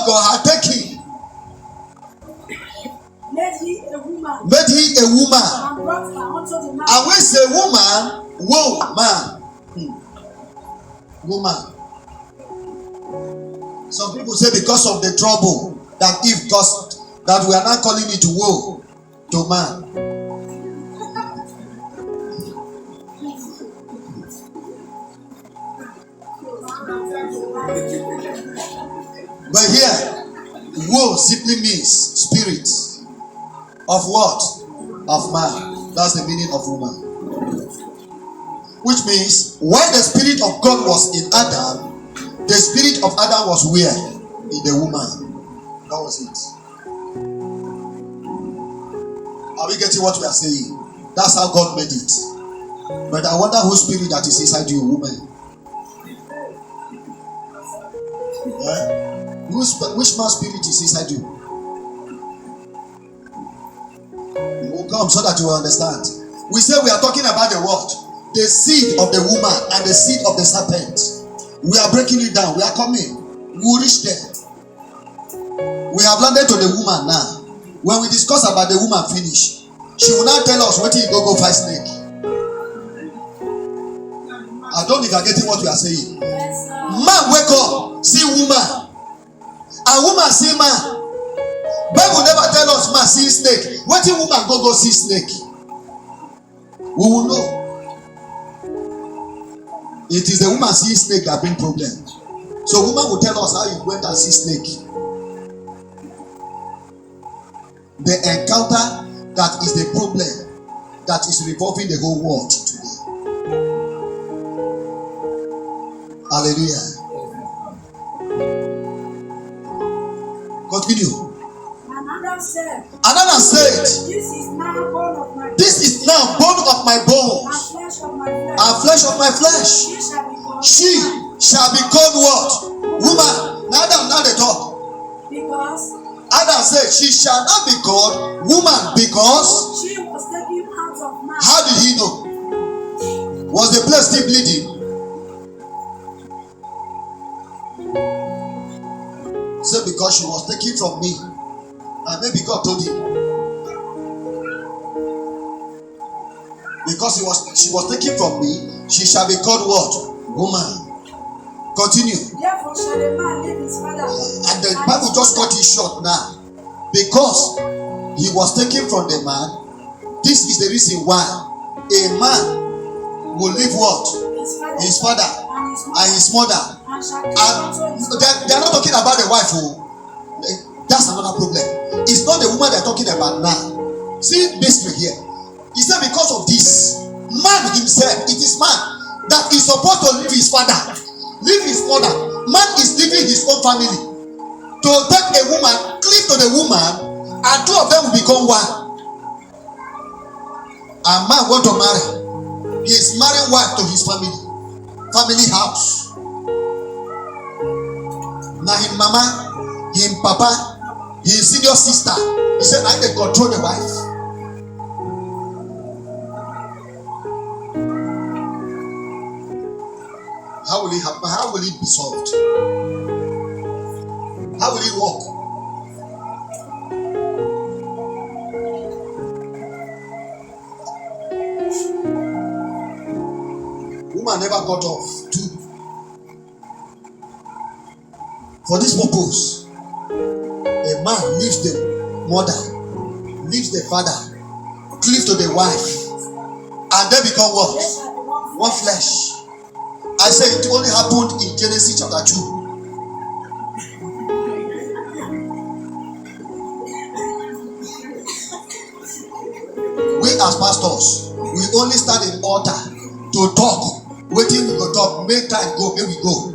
what God had taken, made he a woman, and brought her unto the man. And we say woman, woman. Some people say because of the trouble that Eve caused, that we are not calling it woe to man. But here, woe simply means spirit of what? Of man. That's the meaning of woman. Which means when the spirit of God was in Adam, the spirit of Adam was where? In the woman. That was it. Are we getting what we are saying? That's how God made it. But I wonder whose spirit that is inside you, woman. Yeah? Which man's spirit is inside you? It will come so that you will understand. We say we are talking about the word, the seed of the woman and the seed of the serpent. We are breaking it down. We are coming. We will reach there. We have landed to the woman now. When we discuss about the woman finish, she will now tell us what he go fight snake. I don't think you are getting what we are saying. Man wake up, see woman. And woman see man. Bible never tell us man see snake. What if woman go see snake? We will know. It is the woman see snake that bring problem. So woman will tell us how you went and see snake. The encounter that is the problem that is revolving the whole world today. Hallelujah. Continue. Another said, this is now bone of my bones and flesh of my flesh. She shall be called what? Woman. Now they talk. Because Adam said she shall not be called woman because she was taken out of man. How did he know? Was the place still bleeding? Say because she was taken from me. And maybe God told him. Because she was taken from me, she shall be called what? Woman. Continue. Therefore shall a man leave his father. And the Bible just cut it short now. Because he was taken from the man, this is the reason why a man will leave what? His father and his mother. And they are not talking about the wife. That's another problem. It's not the woman they're talking about now. See mystery here. He said because of this, man himself, it is man that is supposed to leave his father, leave his mother. Man is leaving his own family to take a woman, cleave to the woman, and two of them will become one. And man want to marry. He is marrying wife to his family house. Now him mama, him papa, his senior sister, he said, I can control the wife. How will it happen? How will it be solved? How will it work? Woman never got off. Two. For this purpose, a man leaves the mother, leaves the father, cleave to the wife, and they become what? One flesh. I say it only happened in Genesis chapter 2. We as pastors, we only stand in altar to talk. Waiting we go talk, make time go, may we go.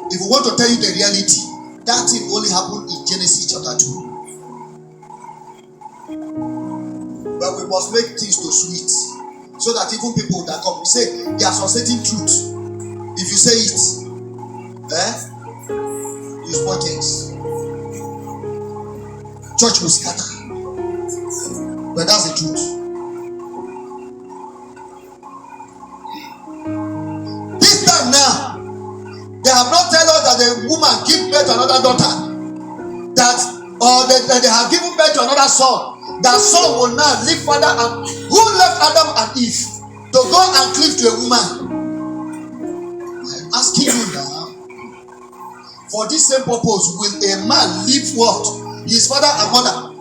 If we want to tell you the reality, that thing only happened in Genesis chapter 2. But we must make things to sweet, so that even people that come say they are certain truth. If you say it, you spoil things. Church will scatter. But that's the truth. This time now, they have not tell us that the woman birth to another daughter, they have given birth to another son, that son will now leave father and who left Adam and Eve to go and cleave to a woman. I'm asking you now, for this same purpose, will a man leave what? His father and mother.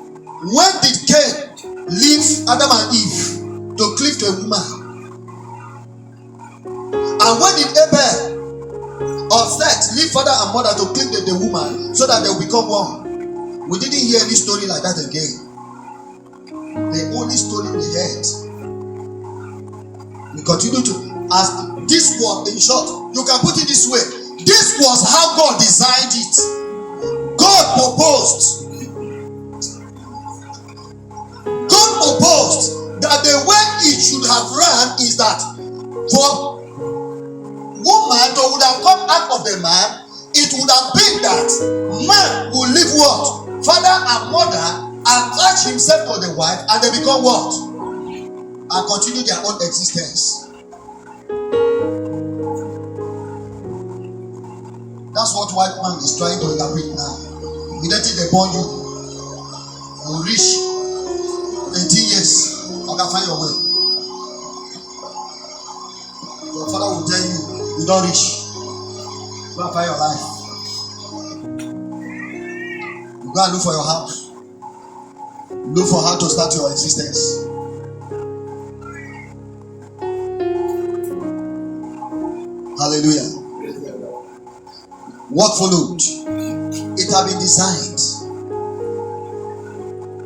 When did Cain leave Adam and Eve to cleave to a woman? And when did Abel or Seth leave father and mother to cleave to the woman so that they will become one? We didn't hear any story like that again. The only story we heard. We continue to ask. This was, in short, you can put it this way. This was how God designed it. God proposed that the way it should have run is that for woman that would have come out of the man, it would have been that man will leave what? Father and mother, and attach himself to the wife, and they become what? And continue their own existence. That's what white man is trying to interpret now. Immediately they born you, you reach 18 years, you can find your way. Your father will tell you, you don't reach, you can't find your life. You go and look for your house. Look for how to start your existence. Hallelujah. What followed? It had been designed.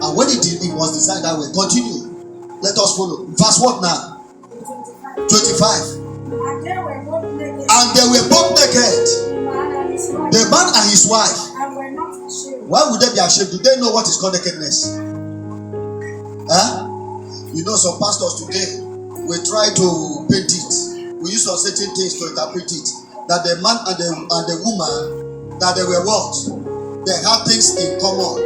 And when it was designed that way, continue. Let us follow. Verse what now? 25. And they were both naked. The man and his wife. Why would they be ashamed? Do they know what is called nakedness? You know, some pastors today we try to paint it. We use some certain things to interpret it. That the man and the woman, that they were what? They had things in common.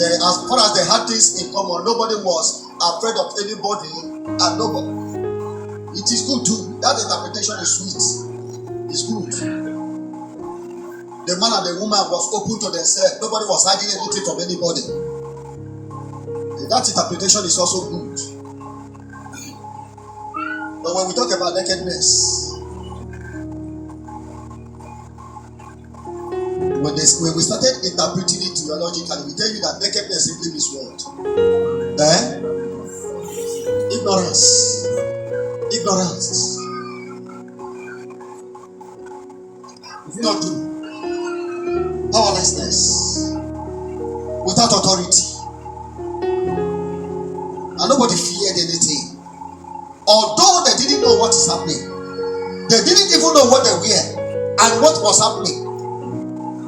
As far as they had things in common, nobody was afraid of anybody and nobody. It is good too. That interpretation is sweet. It's good. The man and the woman was open to themselves. Nobody was hiding anything from anybody. That interpretation is also good. But when we talk about nakedness, when we started interpreting it theologically, we tell you that nakedness simply means what? Ignorance. Ignorance. Not true. Powerlessness. Without authority. And nobody feared anything. Although they didn't know what is happening. They didn't even know what they were and what was happening.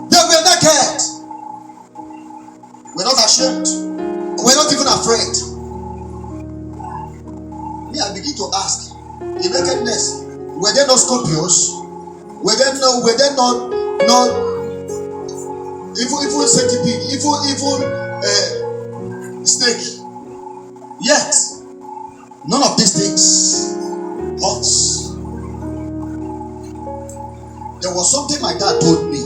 They were naked. We're not ashamed. We're not even afraid. Me, I begin to ask, in nakedness, were there no scorpions? Were there not evil centipede, evil snake? Yet, none of these things hurts. There was something my dad told me.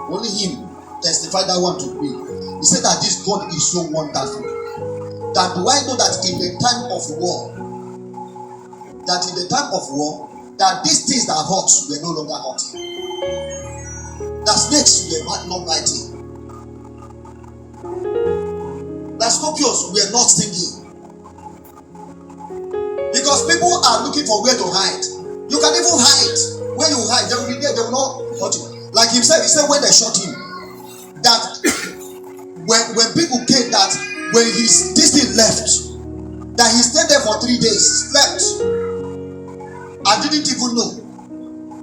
Only him testified that one to me. He said that this God is so wonderful. That do I know that in the time of war, that these things that hurt were no longer hurting. That snakes were not biting. That scorpions were not stinging. Because people are looking for where to hide. You can even hide. When you hide, they will be there, they will not hurt you. Like he said when they shot him, that when people came, that when this thing left, that he stayed there for 3 days, slept. I didn't even know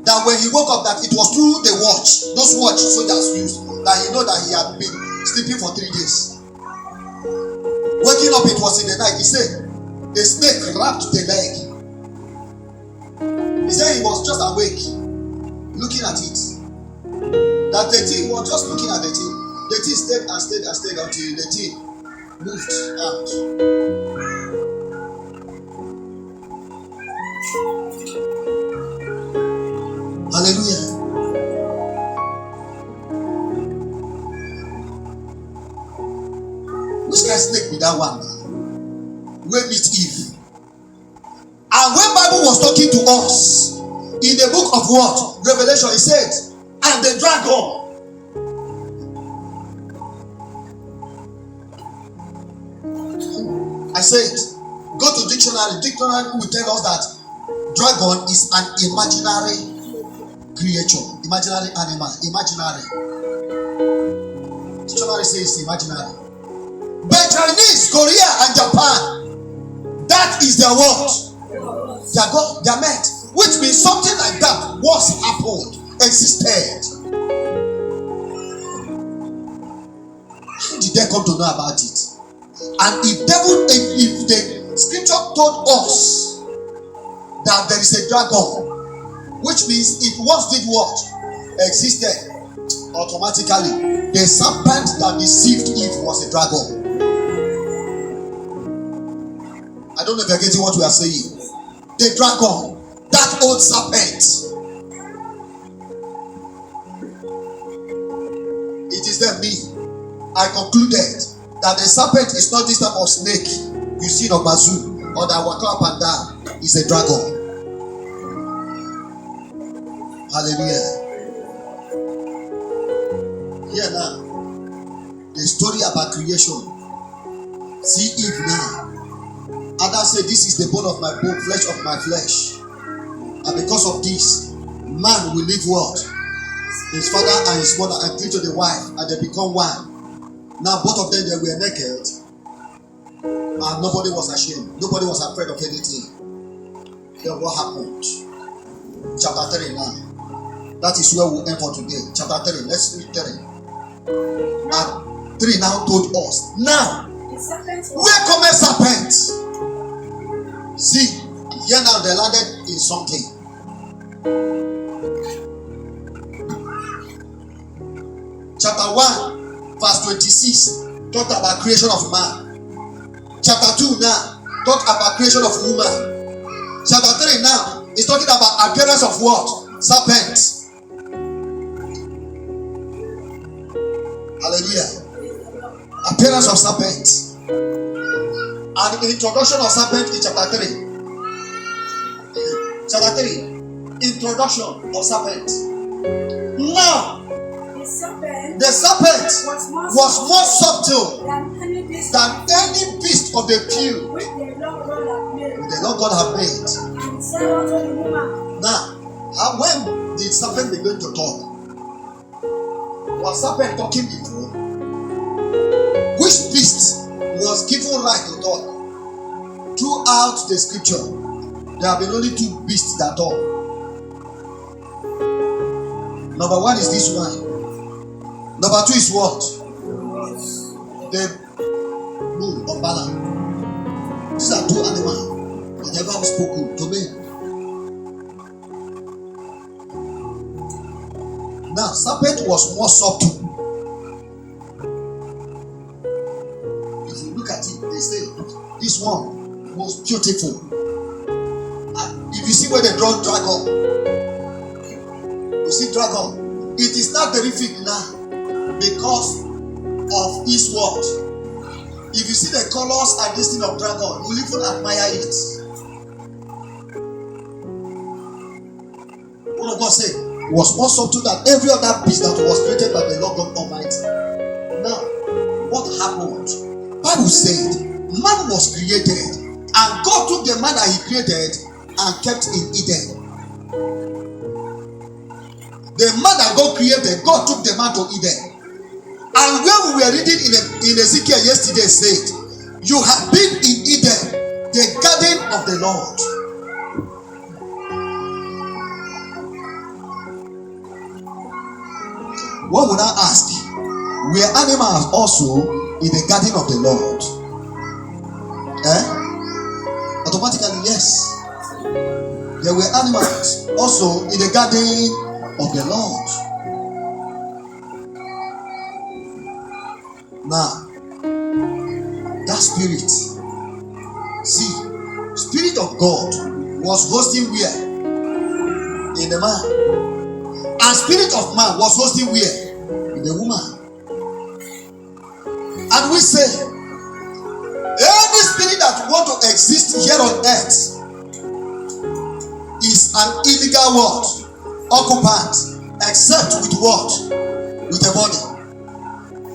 that when he woke up, that it was through the watch, those watch soldiers used, that he know that he had been sleeping for 3 days. Waking up, it was in the night. He said a snake wrapped the leg. He said he was just awake, looking at it. That the thing was just looking at the thing. The thing stayed and stayed and stayed until the thing moved out. Hallelujah. Which kind of snake be that one? Where meet Eve? And when Bible was talking to us in the book of what? Revelation, it said, and the dragon. I said, go to dictionary. Dictionary will tell us that dragon is an imaginary creature, imaginary animal, imaginary. Dictionary says imaginary. But Chinese, Korea, and Japan, that is their word. Their met, which means something like that was happened, existed. How did they come to know about it? And if the scripture told us that there is a dragon, which means it once did what? Existed. Automatically, the serpent that deceived Eve was a dragon. I don't know if you're getting what we are saying. The dragon, that old serpent. It is then me. I concluded that the serpent is not this type of snake you see in Obazu or that walk up and down. It's a dragon. Hallelujah. Here now, the story about creation. See Eve now. Adam said, this is the bone of my bone, flesh of my flesh. And because of this, man will leave what? His father and his mother and cleave to the wife, and they become one. Now both of them, they were naked, and nobody was ashamed. Nobody was afraid of anything. Then what happened? Chapter 3 now. That is where we'll end for today. Chapter 3. Let's read 3. And 3 now told us. Now, where cometh serpent? See, here now they landed in something. Chapter 1, verse 26 talked about creation of man. Chapter 2 now talked about creation of woman. Chapter 3 now is talking about appearance of what? Serpent. Hallelujah. Appearance of serpent. And the introduction of serpent in chapter 3. Chapter 3. Introduction of serpent. Now, the serpent was more subtle than any beast of the field which the Lord God had made. Now, when did serpent begin to talk? Was serpent talking before? Which beast was given right to talk? Throughout the scripture, there have been only 2 beasts that talk. Number 1 is this one. Number 2 is what? The bull of Balaam. These are 2 animals that never spoken to me. Now, serpent was more subtle. If you look at it, they say this one was beautiful. And if you see where they draw dragon, you see dragon. It is not terrific now because of his word. If you see the colors and this thing of dragon, you will even admire it. What God said was more subtle than every other beast that was created by the Lord God Almighty. Now, what happened? Bible said man was created, and God took the man that he created and kept in Eden. The man that God created, God took the man to Eden. And where we were reading in Ezekiel yesterday said, you have been in Eden, the garden of the Lord. One would now ask, were animals also in the garden of the Lord? Automatically, yes. There were animals also in the garden of the Lord. Now, that spirit, see, Spirit of God was hosting where? In the man. And Spirit of man was hosting where? In the woman. And we say, an illegal what? Occupant, except with what? With a body.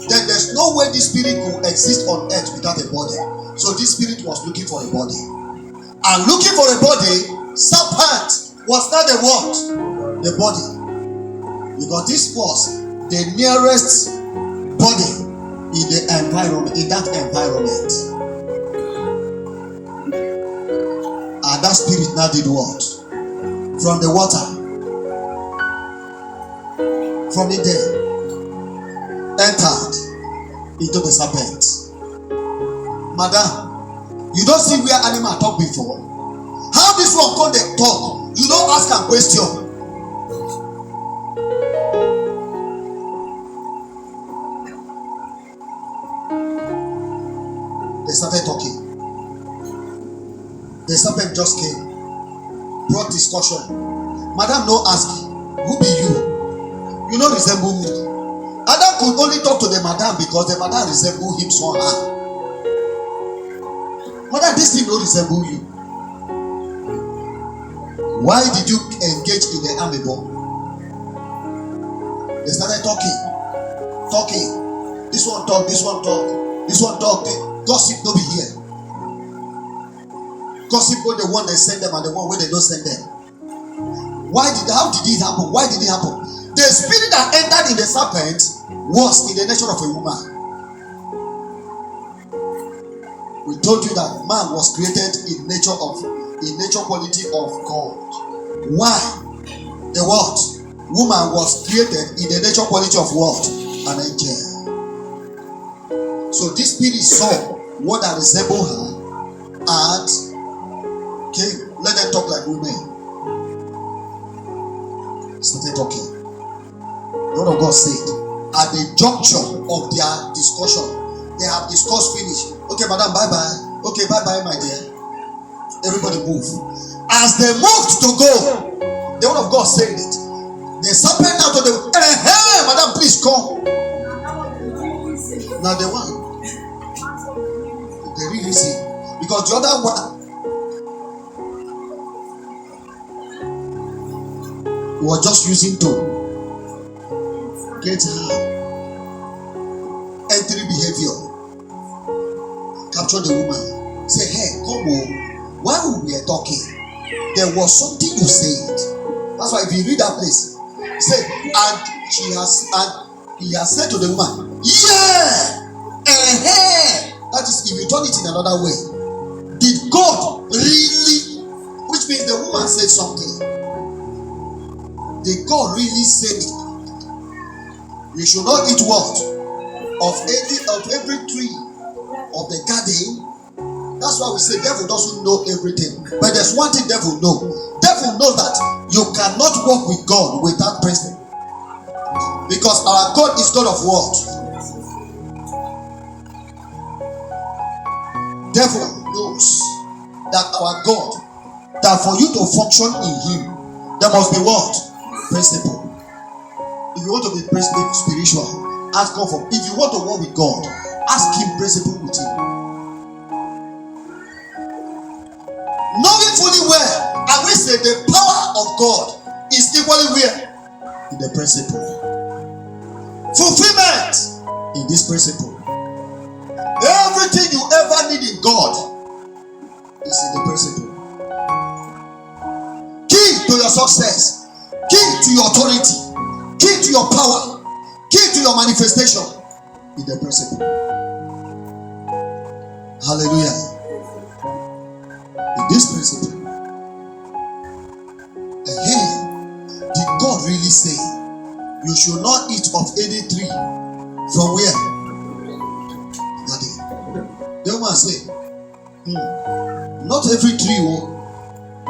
Then there's no way this spirit will exist on earth without a body. So this spirit was looking for a body. And looking for a body, serpent was not the what? The body. Because this was the nearest body in the environment, in that environment. And that spirit now did what? From the water, from it there, entered into the serpent. Madam, you don't see where animal talk before. How this one called the talk? You don't ask a question. They started talking. The serpent just came, brought discussion. Madam, no ask, who be you? You don't resemble me. Adam could only talk to the madam because the madam resembled him somehow. Madam, this thing don't resemble you. Why did you engage in the amebo? They started talking. This one talk, this one talk, this one talk. Gossip don't be here. Gossip go the one they send them and the one where they don't send them. How did it happen? Why did it happen? The spirit that entered in the serpent was in the nature of a woman. We told you that man was created in nature quality of God. Why? The what? Woman was created in the nature quality of what? An angel. So this spirit saw what that resembled her and came. Let them talk like women. Started talking. The word of God said, at the juncture of their discussion, they have discussed finish. Okay, madam, bye bye. Okay, bye bye, my dear. Everybody move. As they moved to go, the word of God said it. The serpent out of the hey, madam, please come. Now the one they really see, because the other one was just using to get her entry behavior, capture the woman, say, hey, come on. While we were talking, there was something you said. That's why if you read that place, say, and he has said to the woman, yeah, that is, if you turn it in another way, did God really, which means the woman said something, did God really say you should not eat what? Of every tree of the garden? That's why we say devil doesn't know everything. But there's one thing devil knows. Devil knows that you cannot walk with God without principle. Because our God is God of what? Devil knows that our God, that for you to function in him, there must be what? Principle. If you want to be spiritual, ask God for. If you want to walk with God, ask him principle with you. Knowing fully well, and we say the power of God is equally where? In the principle. Fulfillment in this principle. Everything you ever need in God is in the principle. Key to your success, key to your authority, key to your power, key to your manifestation in the principle. Hallelujah. In this principle. And here, did God really say you should not eat of any tree from where? The woman said, not every tree.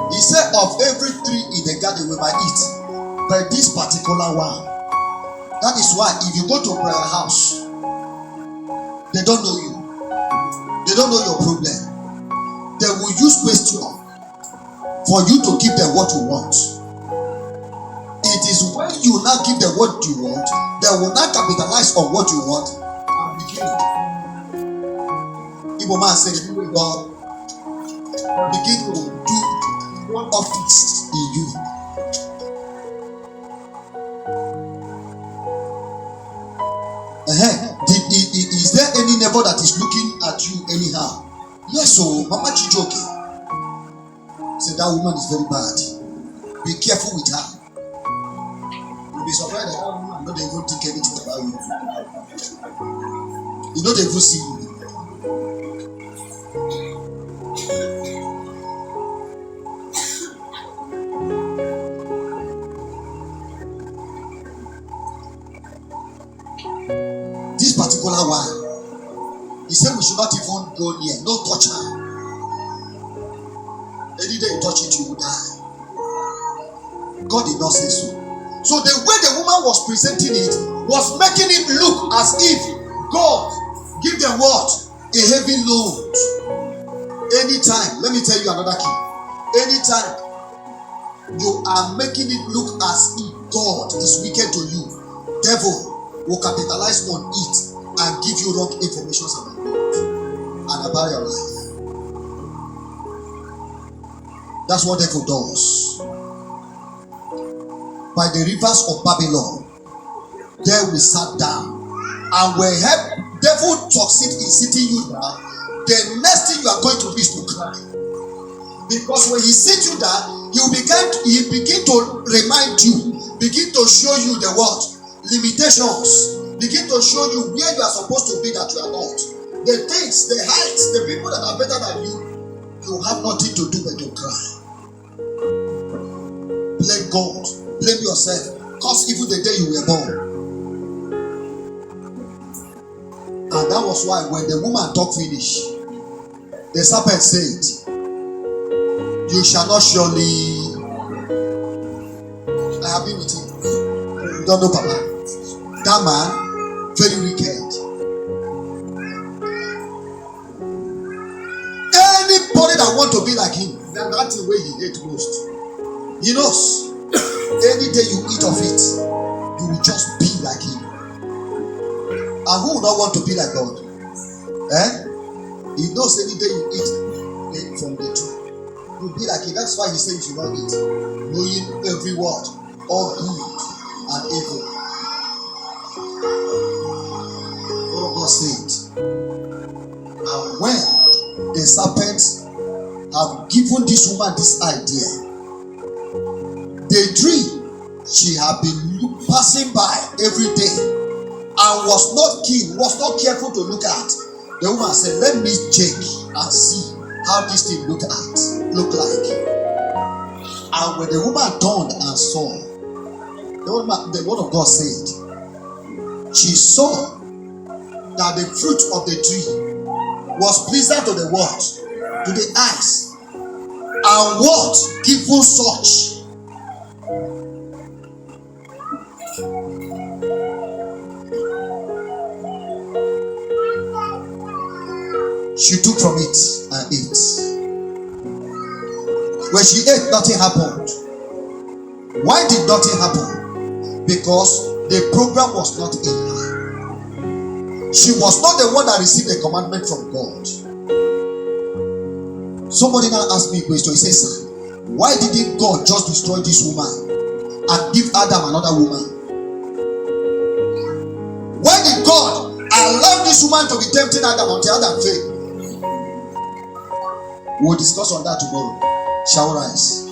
He said of every tree in the garden we might eat, but this particular one. That is why if you go to a prayer house, they don't know you. They don't know your problem. They will use question for you to give them what you want. It is when you now give them what you want, they will not capitalize on what you want and begin it. Igbo man said, God, begin to do one office in you. Is there any neighbor that is looking at you anyhow? Yes, so Mama Chijoke said that woman is very bad. Be careful with her. You'll be surprised that woman not even think anything about you. You don't even see you. This particular one, he said we should not even go near, no touch her. Any day you touch it, you will die. God did not say so. So the way the woman was presenting it was making it look as if God give them what? A heavy load. Anytime, let me tell you another key. Anytime you are making it look as if God is wicked to you, devil will capitalize on it and give you wrong information about God and about your life. That's what devil does. By the rivers of Babylon, there we sat down, and when devil succeed in sitting you down, the next thing you are going to do is to cry, because when he sits you down, he begin to remind you, begin to show you the what limitations, begin to show you where you are supposed to be that you are not, the things, the heights, the people that are better than you. You have nothing to do but to cry. Blame God, blame yourself, cause even the day you were born. And that was why when the woman talked finish, the serpent said, you shall not surely. I have been with him. You don't know Papa. That man, very wicked. Anybody that want to be like him, that's the way he hates most. He knows. Any day you eat of it, you will just be like him. And who would not want to be like God? He knows any day you eat from the tree, you'll be like him. That's why he said you should not eat, knowing every word, all good and evil. What God said. And when the serpents have given this woman this idea, the tree she had been passing by every day and was not keen, was not careful to look at, the woman said, let me check and see how this thing look like. And when the woman turned and saw, the word of God said, she saw that the fruit of the tree was pleasant to the what? To the eyes. And what? Given such. She took from it and ate. When she ate, nothing happened. Why did nothing happen? Because the program was not in her. She was not the one that received the commandment from God. Somebody now asked me a question. He says, sir, why didn't God just destroy this woman and give Adam another woman? Why did God allow this woman to be tempting Adam until Adam failed? We'll discuss on that tomorrow. Shall we rise?